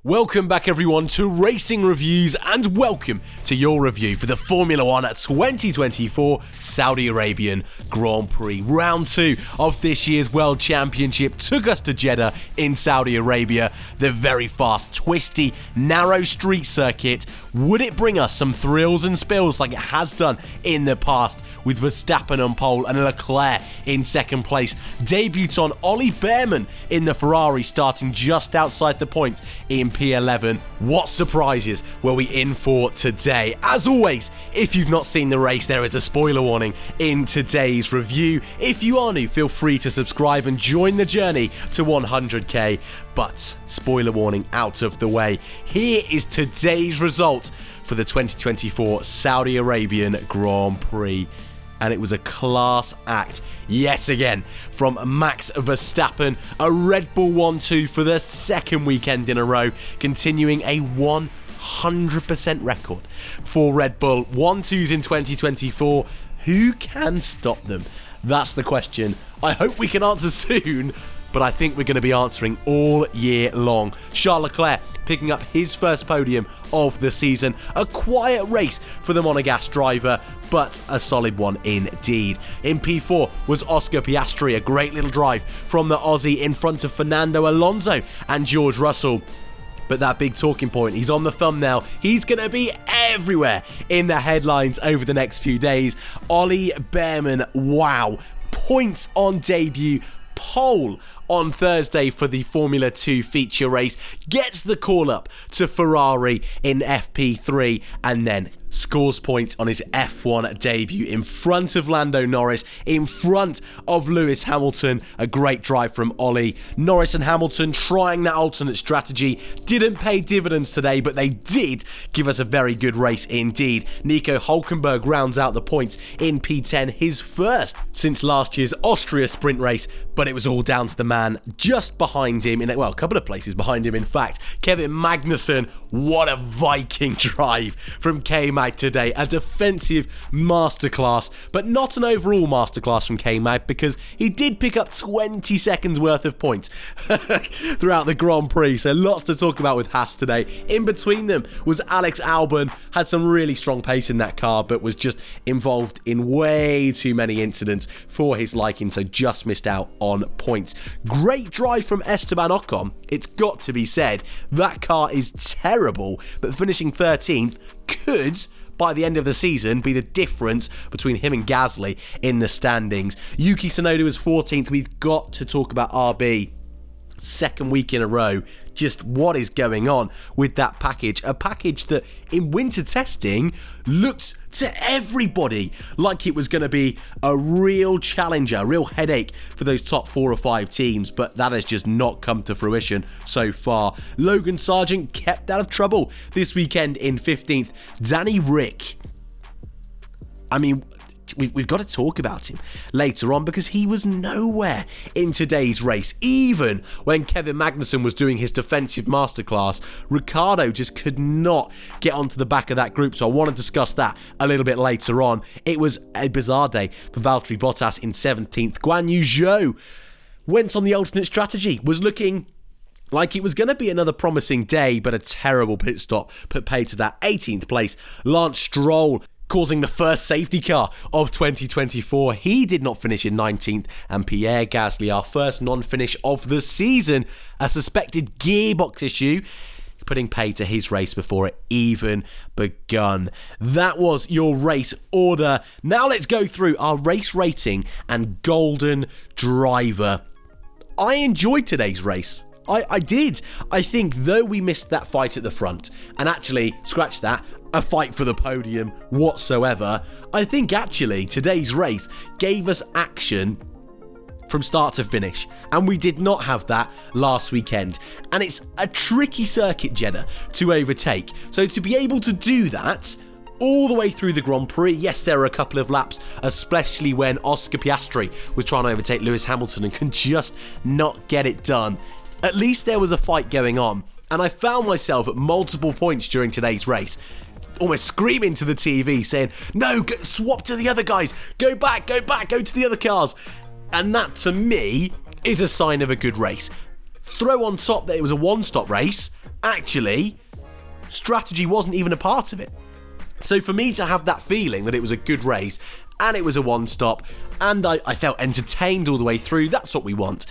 Welcome back everyone to Racing Reviews and welcome to your review for the Formula 1 2024 Saudi Arabian Grand Prix. Round 2 of this year's World Championship took us to Jeddah in Saudi Arabia. The very fast, twisty, narrow street circuit. Would it bring us some thrills and spills like it has done in the past with Verstappen on pole and Leclerc in second place? Debutant Ollie Bearman in the Ferrari starting just outside the point in P11. What surprises were we in for today? As always, if you've not seen the race, there is a spoiler warning in today's review. If you are new, feel free to subscribe and join the journey to 100k. But spoiler warning out of the way, here is today's result for the 2024 Saudi Arabian Grand Prix. And it was a class act yet again from Max Verstappen, a Red Bull 1-2 for the second weekend in a row, continuing a 100% record for Red Bull 1-2s in 2024. Who can stop them? That's the question. I hope we can answer soon, but I think we're going to be answering all year long. Charles Leclerc picking up his first podium of the season. A quiet race for the Monegasque driver, but a solid one indeed. In P4 was Oscar Piastri, a great little drive from the Aussie in front of Fernando Alonso and George Russell. But that big talking point, he's on the thumbnail. He's going to be everywhere in the headlines over the next few days. Ollie Bearman, wow. Points on debut. Pole on Thursday for the Formula 2 feature race, gets the call up to Ferrari in FP3 and then scores points on his F1 debut in front of Lando Norris, in front of Lewis Hamilton. A great drive from Ollie. Norris and Hamilton trying that alternate strategy. Didn't pay dividends today, but they did give us a very good race indeed. Nico Hülkenberg rounds out the points in P10, his first since last year's Austria sprint race, but it was all down to the man just behind him, a couple of places behind him in fact, Kevin Magnussen. What a Viking drive from K-Mag today, a defensive masterclass, but not an overall masterclass from K-Mag because he did pick up 20 seconds worth of points throughout the Grand Prix, so lots to talk about with Haas today. In between them was Alex Albon, had some really strong pace in that car, but was just involved in way too many incidents for his liking, so just missed out on points. Great drive from Esteban Ocon, it's got to be said. That car is terrible, but finishing 13th could, by the end of the season, be the difference between him and Gasly in the standings. Yuki Tsunoda was 14th. We've got to talk about RB. Second week in a row. Just what is going on with that package? A package that in winter testing looked to everybody like it was going to be a real challenger, a real headache for those top 4 or 5 teams, but that has just not come to fruition so far. Logan Sargent kept out of trouble this weekend in 15th. Danny Rick, We've got to talk about him later on because he was nowhere in today's race. Even when Kevin Magnussen was doing his defensive masterclass, Ricciardo just could not get onto the back of that group, so I want to discuss that a little bit later on. It was a bizarre day for Valtteri Bottas in 17th. Guan Yu Zhou went on the alternate strategy, was looking like it was going to be another promising day, but a terrible pit stop put paid to that. 18th place, Lance Stroll, causing the first safety car of 2024. He did not finish in 19th, and Pierre Gasly, our first non-finish of the season, a suspected gearbox issue, putting paid to his race before it even begun. That was your race order. Now let's go through our race rating and golden driver. I enjoyed today's race. I did. I think though we missed that fight at the front, and actually, scratch that, a fight for the podium whatsoever, I think actually today's race gave us action from start to finish, and we did not have that last weekend. And it's a tricky circuit, Jeddah, to overtake. So to be able to do that all the way through the Grand Prix, yes, there are a couple of laps, especially when Oscar Piastri was trying to overtake Lewis Hamilton and can just not get it done. At least there was a fight going on, and I found myself at multiple points during today's race almost screaming to the TV saying, no, swap to the other guys, go back, go to the other cars. And that to me is a sign of a good race. Throw on top that it was a one-stop race, actually, strategy wasn't even a part of it. So for me to have that feeling that it was a good race, and it was a one-stop, and I felt entertained all the way through, that's what we want.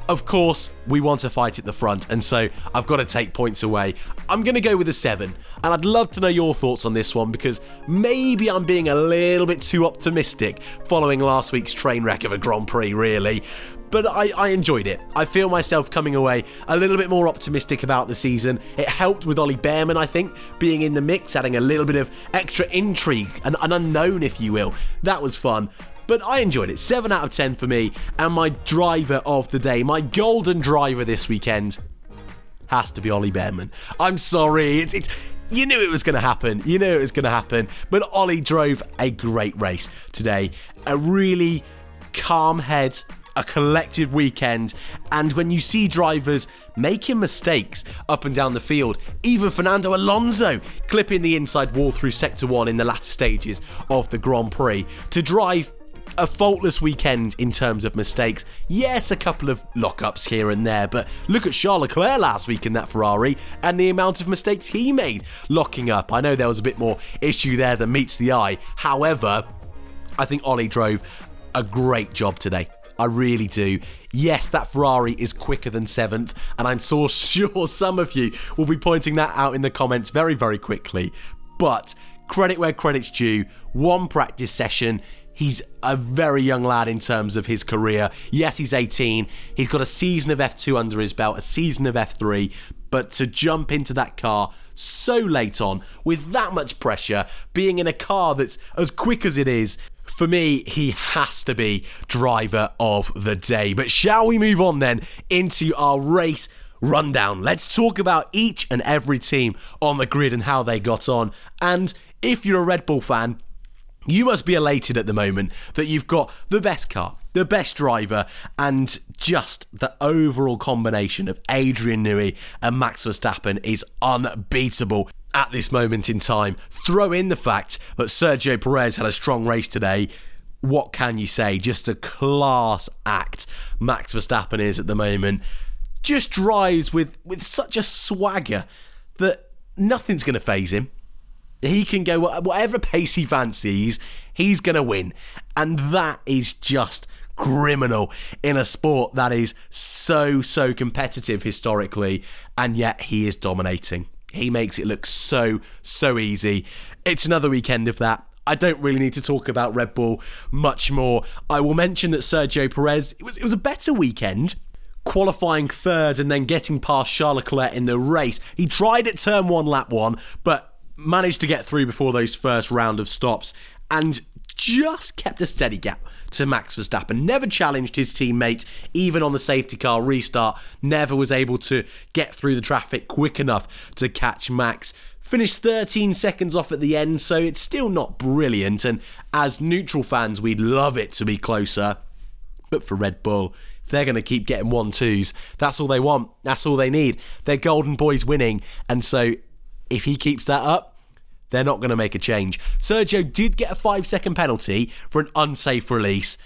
Of course, we want to fight at the front, and so I've got to take points away. I'm going to go with a 7, and I'd love to know your thoughts on this one, because maybe I'm being a little bit too optimistic following last week's train wreck of a Grand Prix, really. But I enjoyed it. I feel myself coming away a little bit more optimistic about the season. It helped with Bearman, I think, being in the mix, adding a little bit of extra intrigue, an unknown, if you will. That was fun. But I enjoyed it. 7 out of 10 for me. And my driver of the day, my golden driver this weekend, has to be Bearman. I'm sorry. It's you knew it was going to happen. You knew it was going to happen. But Ollie drove a great race today. A really calm head, a collected weekend, and when you see drivers making mistakes up and down the field, even Fernando Alonso clipping the inside wall through Sector 1 in the latter stages of the Grand Prix, to drive a faultless weekend in terms of mistakes. Yes, a couple of lockups here and there, but look at Charles Leclerc last week in that Ferrari and the amount of mistakes he made locking up. I know there was a bit more issue there than meets the eye. However, I think Ollie drove a great job today. I really do. Yes, that Ferrari is quicker than 7th, and I'm so sure some of you will be pointing that out in the comments very, very quickly. But credit where credit's due. One practice session. He's a very young lad in terms of his career. Yes, he's 18. He's got a season of F2 under his belt, a season of F3. But to jump into that car so late on, with that much pressure, being in a car that's as quick as it is, for me, he has to be driver of the day. But shall we move on then into our race rundown? Let's talk about each and every team on the grid and how they got on. And if you're a Red Bull fan, you must be elated at the moment that you've got the best car, the best driver, and just the overall combination of Adrian Newey and Max Verstappen is unbeatable at this moment in time. Throw in the fact that Sergio Perez had a strong race today. What can you say? Just a class act Max Verstappen is at the moment. Just drives with such a swagger that nothing's going to faze him. He can go whatever pace he fancies, he's going to win. And that is just criminal in a sport that is so competitive historically, and yet he is dominating. He makes it look so easy. It's another weekend of that. I don't really need to talk about Red Bull much more. I will mention that Sergio Perez, it was a better weekend, qualifying third and then getting past Charles Leclerc in the race. He tried at turn 1, lap 1, but managed to get through before those first round of stops and just kept a steady gap to Max Verstappen. Never challenged his teammate, even on the safety car restart. Never was able to get through the traffic quick enough to catch Max. Finished 13 seconds off at the end, so it's still not brilliant. And as neutral fans, we'd love it to be closer. But for Red Bull, if they're going to keep getting 1-2s, that's all they want. That's all they need. They're golden boys winning. And so if he keeps that up, they're not going to make a change. Sergio did get a 5-second penalty for an unsafe release.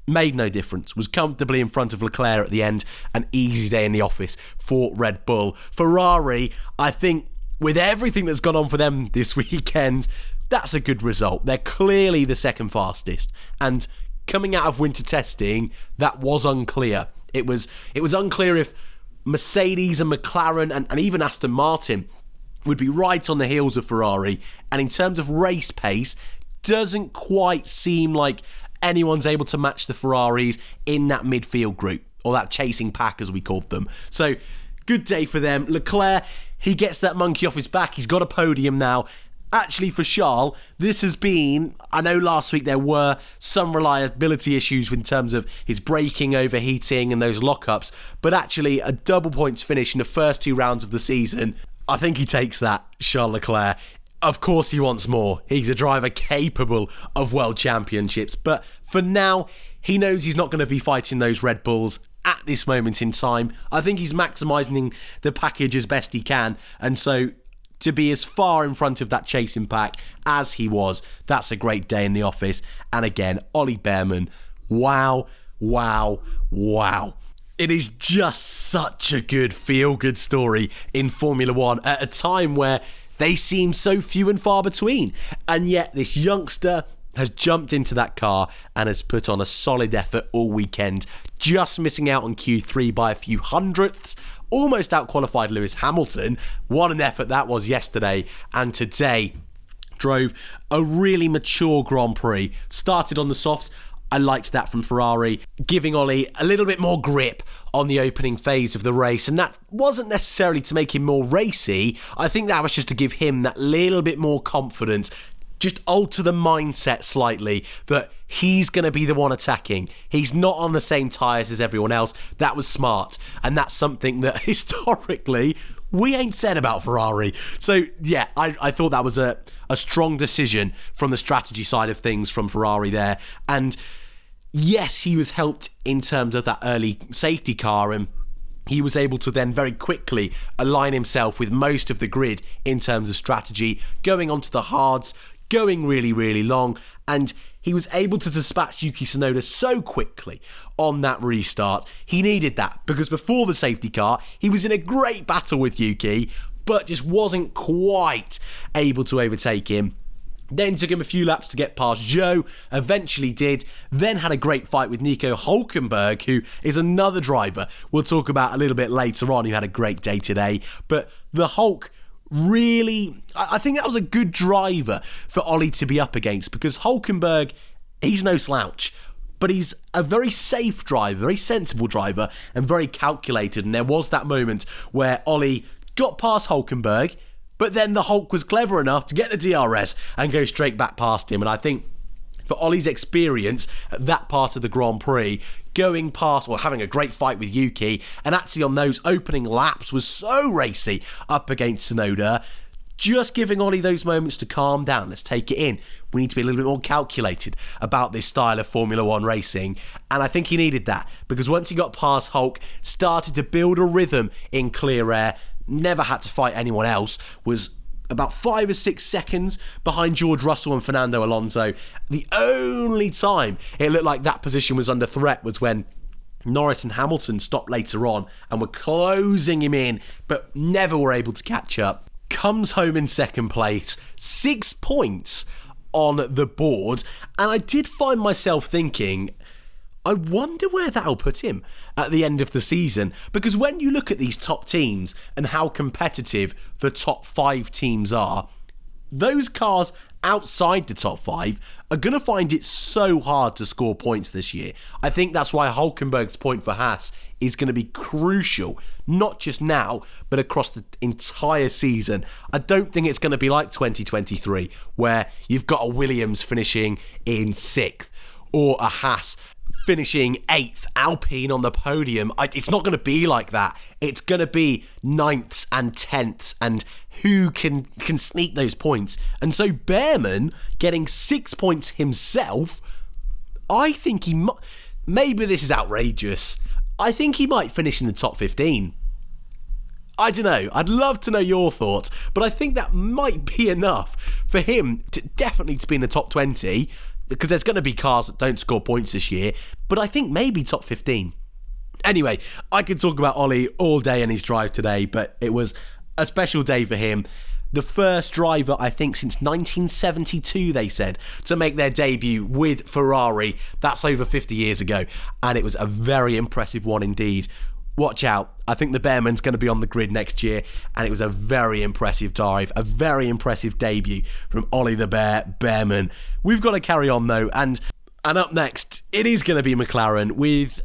Made no difference. Was comfortably in front of Leclerc at the end. An easy day in the office for Red Bull. Ferrari, I think, with everything that's gone on for them this weekend, that's a good result. They're clearly the second fastest. And coming out of winter testing, that was unclear. It was unclear if Mercedes and McLaren and even Aston Martin would be right on the heels of Ferrari, and in terms of race pace, doesn't quite seem like anyone's able to match the Ferraris in that midfield group, or that chasing pack as we called them. So, good day for them. Leclerc, he gets that monkey off his back, he's got a podium now. Actually, for Charles, this has been, I know last week there were some reliability issues in terms of his braking, overheating and those lockups, but actually a double points finish in the first 2 rounds of the season. I think he takes that, Charles Leclerc. Of course he wants more. He's a driver capable of world championships. But for now, he knows he's not going to be fighting those Red Bulls at this moment in time. I think he's maximising the package as best he can. And so to be as far in front of that chasing pack as he was, that's a great day in the office. And again, Bearman, wow. It is just such a good feel-good story in Formula One at a time where they seem so few and far between. And yet this youngster has jumped into that car and has put on a solid effort all weekend, just missing out on Q3 by a few hundredths. Almost out-qualified Lewis Hamilton. What an effort that was yesterday. And today drove a really mature Grand Prix. Started on the softs. I liked that from Ferrari, giving Ollie a little bit more grip on the opening phase of the race. And that wasn't necessarily to make him more racy. I think that was just to give him that little bit more confidence, just alter the mindset slightly that he's going to be the one attacking. He's not on the same tyres as everyone else. That was smart. And that's something that historically we ain't said about Ferrari. So yeah, I thought that was a strong decision from the strategy side of things from Ferrari there. And yes, he was helped in terms of that early safety car, and he was able to then very quickly align himself with most of the grid in terms of strategy, going onto the hards, going really, really long, and he was able to dispatch Yuki Tsunoda so quickly on that restart. He needed that because before the safety car, he was in a great battle with Yuki, but just wasn't quite able to overtake him. Then took him a few laps to get past Zhou, eventually did, then had a great fight with Nico Hülkenberg, who is another driver we'll talk about a little bit later on, who had a great day today. But the Hulk really, I think that was a good driver for Ollie to be up against, because Hülkenberg, he's no slouch, but he's a very safe driver, very sensible driver, and very calculated. And there was that moment where Ollie got past Hülkenberg, but then the Hulk was clever enough to get the DRS and go straight back past him. And I think for Ollie's experience at that part of the Grand Prix, going past or having a great fight with Yuki, and actually on those opening laps was so racy up against Tsunoda, just giving Ollie those moments to calm down. Let's take it in. We need to be a little bit more calculated about this style of Formula One racing. And I think he needed that, because once he got past Hulk, started to build a rhythm in clear air, never had to fight anyone else, was about 5 or 6 seconds behind George Russell and Fernando Alonso. The only time it looked like that position was under threat was when Norris and Hamilton stopped later on and were closing him in, but never were able to catch up. Comes home in second place, 6 points on the board, and I did find myself thinking, I wonder where that'll put him at the end of the season, because when you look at these top teams and how competitive the top 5 teams are, those cars outside the top 5 are going to find it so hard to score points this year. I think that's why Hülkenberg's point for Haas is going to be crucial, not just now, but across the entire season. I don't think it's going to be like 2023, where you've got a Williams finishing in 6th, or a Haas finishing 8th, Alpine on the podium. It's not going to be like that. It's going to be 9ths and 10ths, and who can sneak those points. And so Bearman getting 6 points himself, I think he might, maybe this is outrageous, I think he might finish in the top 15. I don't know. I'd love to know your thoughts, but I think that might be enough for him to definitely to be in the top 20, because there's going to be cars that don't score points this year, but I think maybe top 15. Anyway, I could talk about Ollie all day and his drive today, but it was a special day for him. The first driver, I think, since 1972, they said, to make their debut with Ferrari. That's over 50 years ago, and it was a very impressive one indeed. Watch out. I think the Bearman's going to be on the grid next year, and it was a very impressive drive, a very impressive debut from Ollie the Bearman. We've got to carry on though, and up next, it is going to be McLaren with...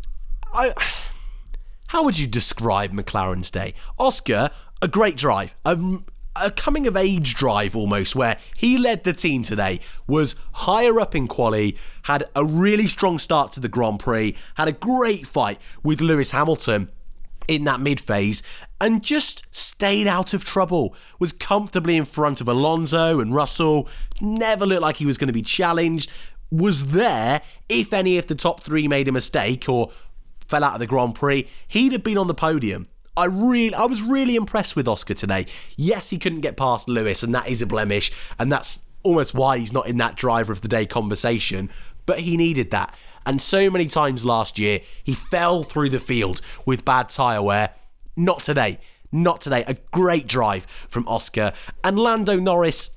how would you describe McLaren's day? Oscar, a great drive, a coming-of-age drive almost, where he led the team today, was higher up in quali, had a really strong start to the Grand Prix, had a great fight with Lewis Hamilton in that mid-phase, and just stayed out of trouble, was comfortably in front of Alonso and Russell, never looked like he was going to be challenged, was there if any of the top 3 made a mistake or fell out of the Grand Prix, he'd have been on the podium. I was really impressed with Oscar today. Yes, he couldn't get past Lewis, and that is a blemish, and that's almost why he's not in that driver of the day conversation, but he needed that. And so many times last year, he fell through the field with bad tyre wear. Not today. Not today. A great drive from Oscar. And Lando Norris,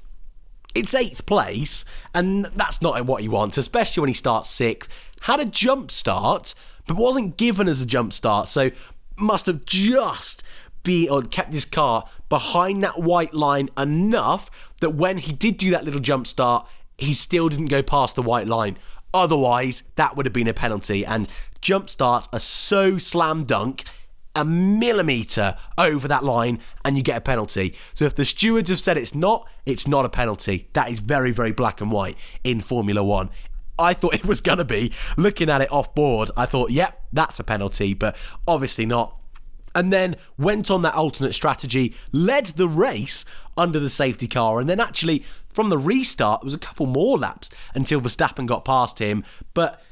it's 8th place, and that's not what he wants, especially when he starts 6th. Had a jump start, but wasn't given as a jump start, so must have just kept his car behind that white line enough that when he did do that little jump start, he still didn't go past the white line. Otherwise, that would have been a penalty, and jump starts are so slam dunk, a millimetre over that line and you get a penalty. So if the stewards have said it's not a penalty. That is very, very black and white in Formula 1. I thought it was going to be. Looking at it off board, I thought, yep, that's a penalty, but obviously not. And then went on that alternate strategy, led the race under the safety car, and then actually from the restart, there was a couple more laps until Verstappen got past him, but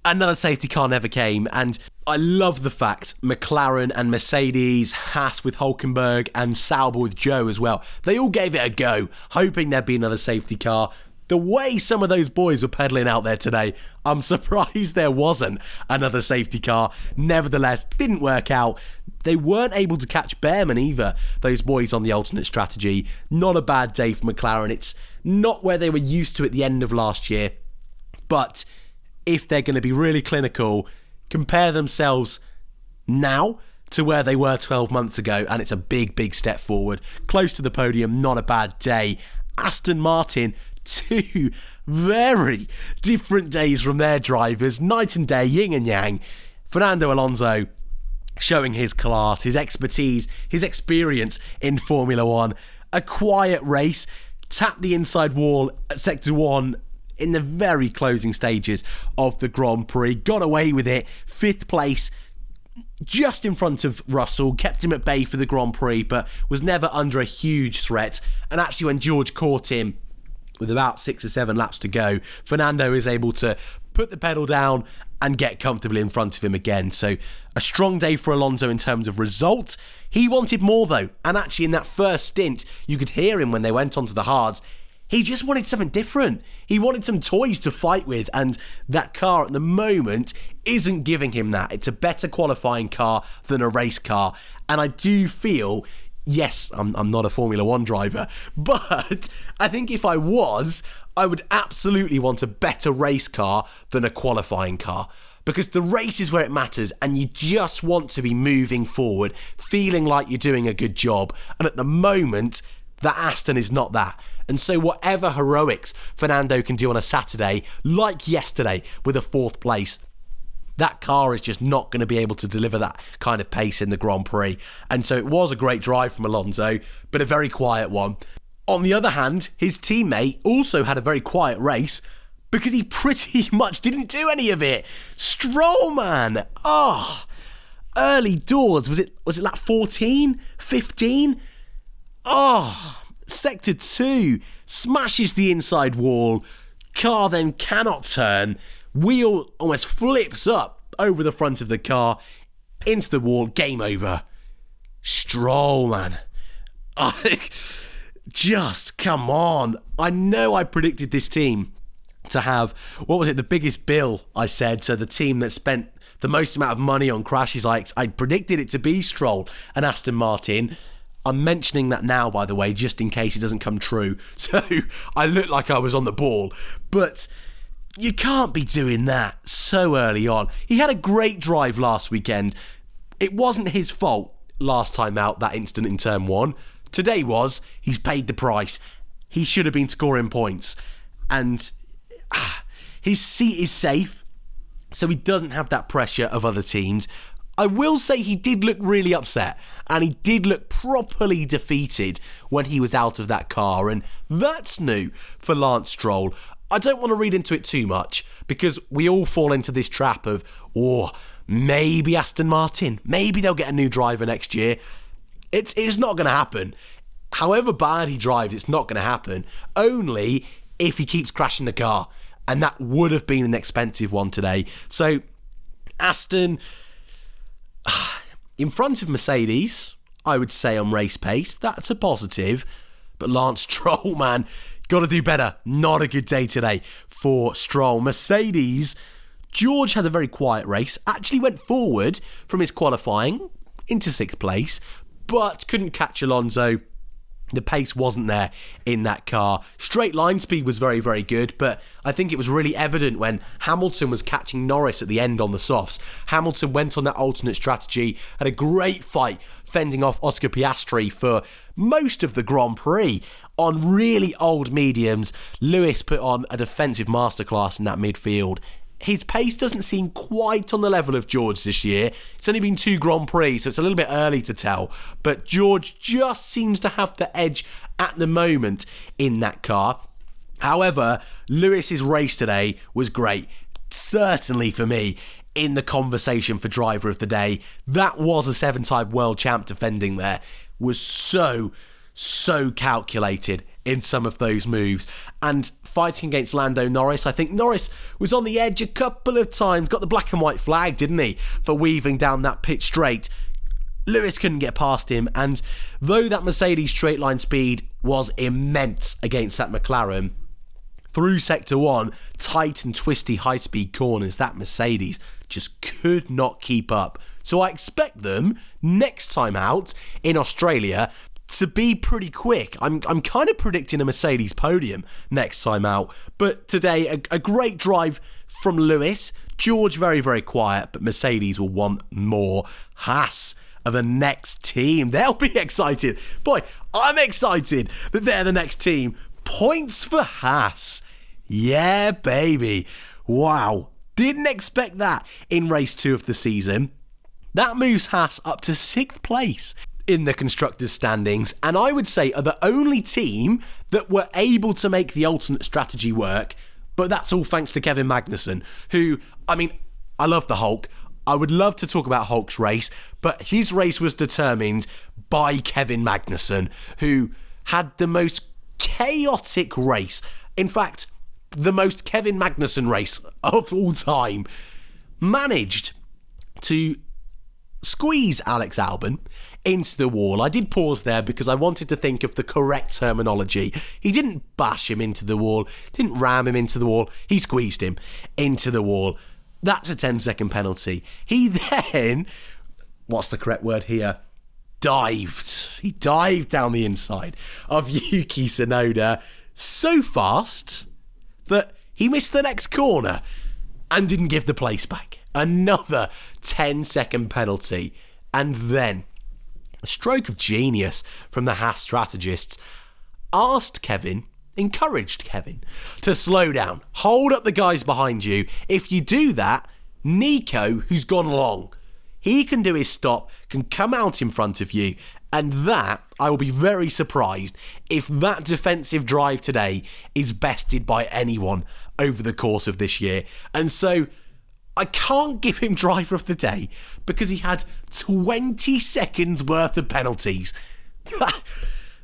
another safety car never came. And I love the fact McLaren and Mercedes, Haas with Hülkenberg and Sauber with Joe as well, they all gave it a go, hoping there'd be another safety car. The way some of those boys were pedaling out there today, I'm surprised there wasn't another safety car. Nevertheless, didn't work out. They weren't able to catch Bearman either, those boys on the alternate strategy. Not a bad day for McLaren. It's not where they were used to at the end of last year. But if they're going to be really clinical, compare themselves now to where they were 12 months ago, and it's a big, big step forward. Close to the podium, not a bad day. Aston Martin, 2 very different days from their drivers, night and day, yin and yang. Fernando Alonso showing his class, his expertise, his experience in Formula 1. A quiet race, tapped the inside wall at Sector 1 in the very closing stages of the Grand Prix, got away with it, 5th place, just in front of Russell, kept him at bay for the Grand Prix, but was never under a huge threat. And actually when George caught him with about 6 or 7 laps to go, Fernando is able to put the pedal down and get comfortably in front of him again. So a strong day for Alonso in terms of results. He wanted more though, and actually in that first stint, you could hear him when they went onto the hards. He just wanted something different. He wanted some toys to fight with, and that car at the moment isn't giving him that. It's a better qualifying car than a race car, and I do feel, yes, I'm not a Formula 1 driver, but I think if I was, I would absolutely want a better race car than a qualifying car. Because the race is where it matters, and you just want to be moving forward, feeling like you're doing a good job. And at the moment, that Aston is not that. And so whatever heroics Fernando can do on a Saturday, like yesterday with a 4th place, that car is just not going to be able to deliver that kind of pace in the Grand Prix. And so it was a great drive from Alonso, but a very quiet one. On the other hand, his teammate also had a very quiet race because he pretty much didn't do any of it. Stroll, man. Early doors. Was it like 14? 15? Sector 2 smashes the inside wall. Car then cannot turn. Wheel almost flips up over the front of the car into the wall. Game over. Stroll, man. Just come on. I know I predicted this team to have, the biggest bill, I said. So the team that spent the most amount of money on crashes, I predicted it to be Stroll and Aston Martin. I'm mentioning that now, by the way, just in case it doesn't come true. So I look like I was on the ball. But you can't be doing that so early on. He had a great drive last weekend. It wasn't his fault last time out, that incident in turn 1. Today was. He's paid the price. He should have been scoring points. And his seat is safe, so he doesn't have that pressure of other teams. I will say he did look really upset, and he did look properly defeated when he was out of that car, and that's new for Lance Stroll. I don't want to read into it too much, because we all fall into this trap of, maybe Aston Martin, maybe they'll get a new driver next year. It's not going to happen. However bad he drives, it's not going to happen, only if he keeps crashing the car, and that would have been an expensive one today. So, Aston, in front of Mercedes, I would say on race pace, that's a positive. But Lance Stroll, man, got to do better. Not a good day today for Stroll. Mercedes George had a very quiet race, actually went forward from his qualifying into 6th place, but couldn't catch Alonso. The pace wasn't there in that car. Straight line speed was very, very good, but I think it was really evident when Hamilton was catching Norris at the end on the softs. Hamilton went on that alternate strategy, had a great fight fending off Oscar Piastri for most of the Grand Prix on really old mediums. Lewis put on a defensive masterclass in that midfield. His pace doesn't seem quite on the level of George this year. It's only been 2 Grand Prix, so it's a little bit early to tell. But George just seems to have the edge at the moment in that car. However, Lewis's race today was great. Certainly for me, in the conversation for driver of the day. That was a 7-time world champ defending there. Was so calculated in some of those moves. And fighting against Lando Norris, I think Norris was on the edge a couple of times, got the black and white flag, didn't he, for weaving down that pit straight. Lewis couldn't get past him, and though that Mercedes straight line speed was immense against that McLaren, through Sector 1, tight and twisty high-speed corners, that Mercedes just could not keep up. So I expect them, next time out in Australia, to be pretty quick. I'm kind of predicting a Mercedes podium next time out. But today, a great drive from Lewis. George very, very quiet, but Mercedes will want more. Haas are the next team. They'll be excited. Boy, I'm excited that they're the next team. Points for Haas. Yeah, baby. Wow. Didn't expect that in race 2 of the season. That moves Haas up to 6th place in the constructors' standings, and I would say are the only team that were able to make the alternate strategy work, but that's all thanks to Kevin Magnussen, who, I mean, I love the Hulk. I would love to talk about Hulk's race, but his race was determined by Kevin Magnussen, who had the most chaotic race. In fact, the most Kevin Magnussen race of all time. Managed to squeeze Alex Albon into the wall. I did pause there because I wanted to think of the correct terminology. He didn't bash him into the wall, didn't ram him into the wall, he squeezed him into the wall. That's a 10-second penalty. He then, what's the correct word here? Dived. He dived down the inside of Yuki Tsunoda so fast that he missed the next corner and didn't give the place back. Another 10-second penalty. And then a stroke of genius from the Haas strategists encouraged Kevin to slow down, hold up the guys behind you. If you do that, Nico, who's gone long, he can do his stop, can come out in front of you, and that, I will be very surprised if that defensive drive today is bested by anyone over the course of this year. And so I can't give him driver of the day because he had 20 seconds worth of penalties.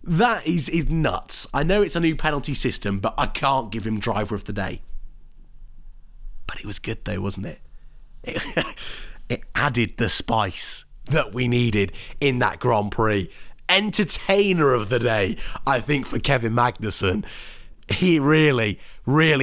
That is nuts. I know it's a new penalty system, but I can't give him driver of the day. But it was good though, wasn't it? It added the spice that we needed in that Grand Prix. Entertainer of the day, I think, for Kevin Magnussen. He really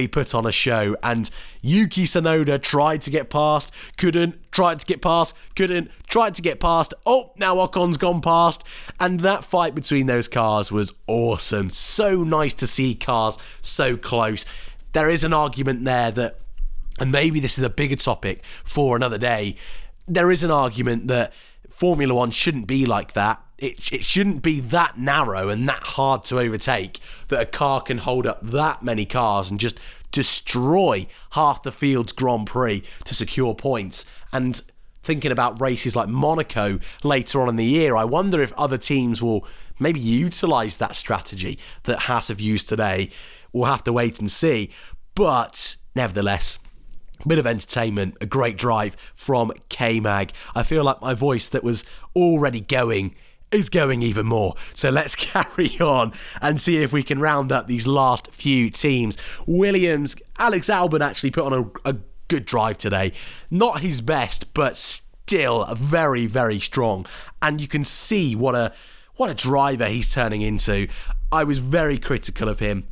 put on a show, and Yuki Tsunoda tried to get past, couldn't, tried to get past, couldn't, tried to get past. Oh, now Ocon's gone past, and that fight between those cars was awesome. So nice to see cars so close. There is an argument there that, and maybe this is a bigger topic for another day, there is an argument that Formula One shouldn't be like that. It shouldn't be that narrow and that hard to overtake, that a car can hold up that many cars and just destroy half the field's Grand Prix to secure points. And thinking about races like Monaco later on in the year, I wonder if other teams will maybe utilise that strategy that Haas have used today. We'll have to wait and see. But nevertheless, a bit of entertainment, a great drive from K-Mag. I feel like my voice that was already going is going even more. So let's carry on and see if we can round up these last few teams. Williams, Alex Albon actually put on a good drive today. Not his best, but still very, very strong. And you can see what a driver he's turning into. I was very critical of him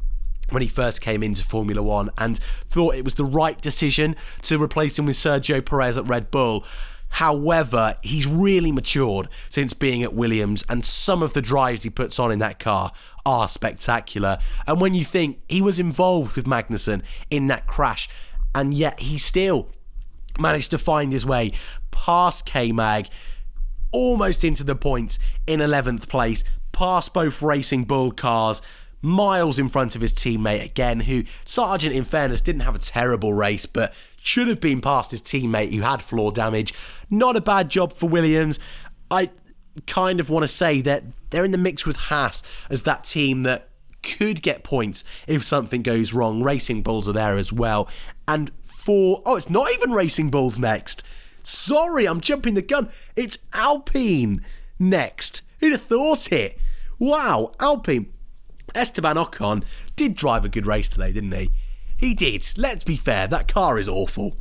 when he first came into Formula One, and thought it was the right decision to replace him with Sergio Perez at Red Bull. However, he's really matured since being at Williams, and some of the drives he puts on in that car are spectacular. And when you think he was involved with Magnussen in that crash, and yet he still managed to find his way past K-Mag, almost into the points in 11th place, past both Racing Bull cars, miles in front of his teammate again, who, Sargent, in fairness, didn't have a terrible race, but should have been past his teammate who had floor damage. Not a bad job for Williams. I kind of want to say that they're in the mix with Haas as that team that could get points if something goes wrong. Racing Bulls are there as well. And it's not even Racing Bulls next. Sorry, I'm jumping the gun. It's Alpine next. Who'd have thought it? Wow, Alpine. Esteban Ocon did drive a good race today, didn't he? He did. Let's be fair, that car is awful.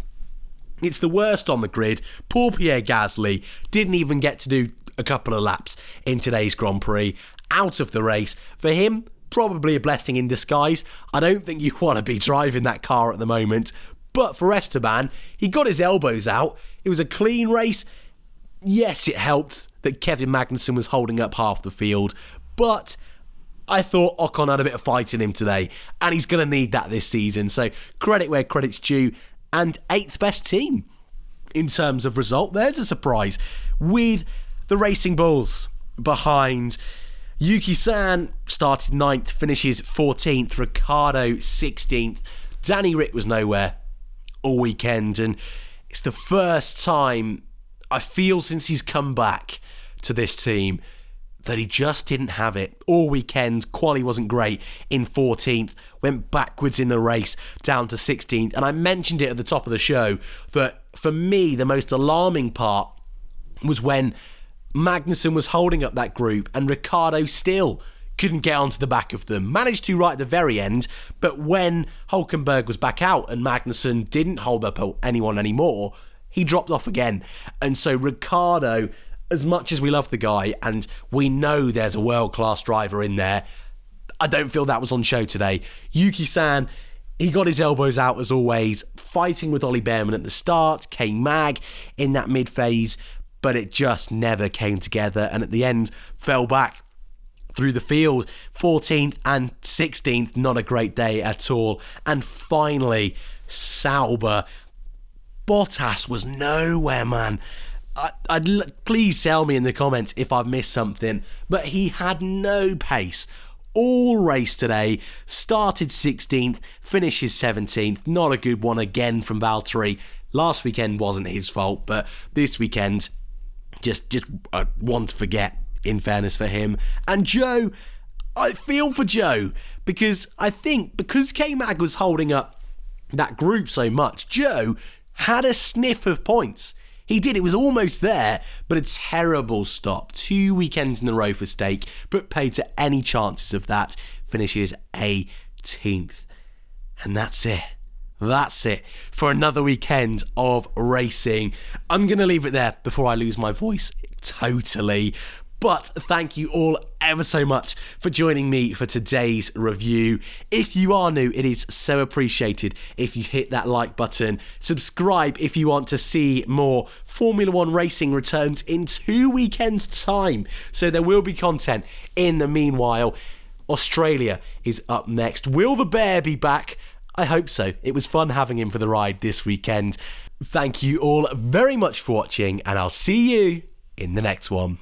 It's the worst on the grid. Poor Pierre Gasly didn't even get to do a couple of laps in today's Grand Prix. Out of the race. For him, probably a blessing in disguise. I don't think you want to be driving that car at the moment. But for Esteban, he got his elbows out. It was a clean race. Yes, it helped that Kevin Magnussen was holding up half the field. But I thought Ocon had a bit of fight in him today, and he's going to need that this season. So credit where credit's due, and 8th best team in terms of result. There's a surprise with the Racing Bulls behind. Yuki-san started 9th, finishes 14th. Ricciardo 16th. Danny Rick was nowhere all weekend, and it's the first time I feel since he's come back to this team that he just didn't have it all weekend. Quali wasn't great in 14th, went backwards in the race down to 16th. And I mentioned it at the top of the show that for me, the most alarming part was when Magnussen was holding up that group and Ricciardo still couldn't get onto the back of them. Managed to right at the very end, but when Hülkenberg was back out and Magnussen didn't hold up anyone anymore, he dropped off again. And so Ricciardo, as much as we love the guy and we know there's a world-class driver in there, I don't feel that was on show today. Yuki-san, he got his elbows out as always, fighting with Ollie Bearman at the start, K-Mag in that mid-phase, but it just never came together, and at the end fell back through the field. 14th and 16th, not a great day at all. And finally, Sauber. Bottas was nowhere, man. Please tell me in the comments if I've missed something, but he had no pace all race today. Started 16th, finishes 17th. Not a good one again from Valtteri. Last weekend wasn't his fault, but this weekend, just one to forget, in fairness for him. And Joe, I feel for Joe, because I think because K-Mag was holding up that group so much, Joe had a sniff of points. He did, it was almost there, but a terrible stop. 2 weekends in a row for stake, but paid to any chances of that. Finishes 18th. And that's it. That's it for another weekend of racing. I'm going to leave it there before I lose my voice totally. But thank you all ever so much for joining me for today's review. If you are new, it is so appreciated if you hit that like button. Subscribe if you want to see more Formula One racing returns in 2 weekends' time. So there will be content in the meanwhile. Australia is up next. Will the bear be back? I hope so. It was fun having him for the ride this weekend. Thank you all very much for watching, and I'll see you in the next one.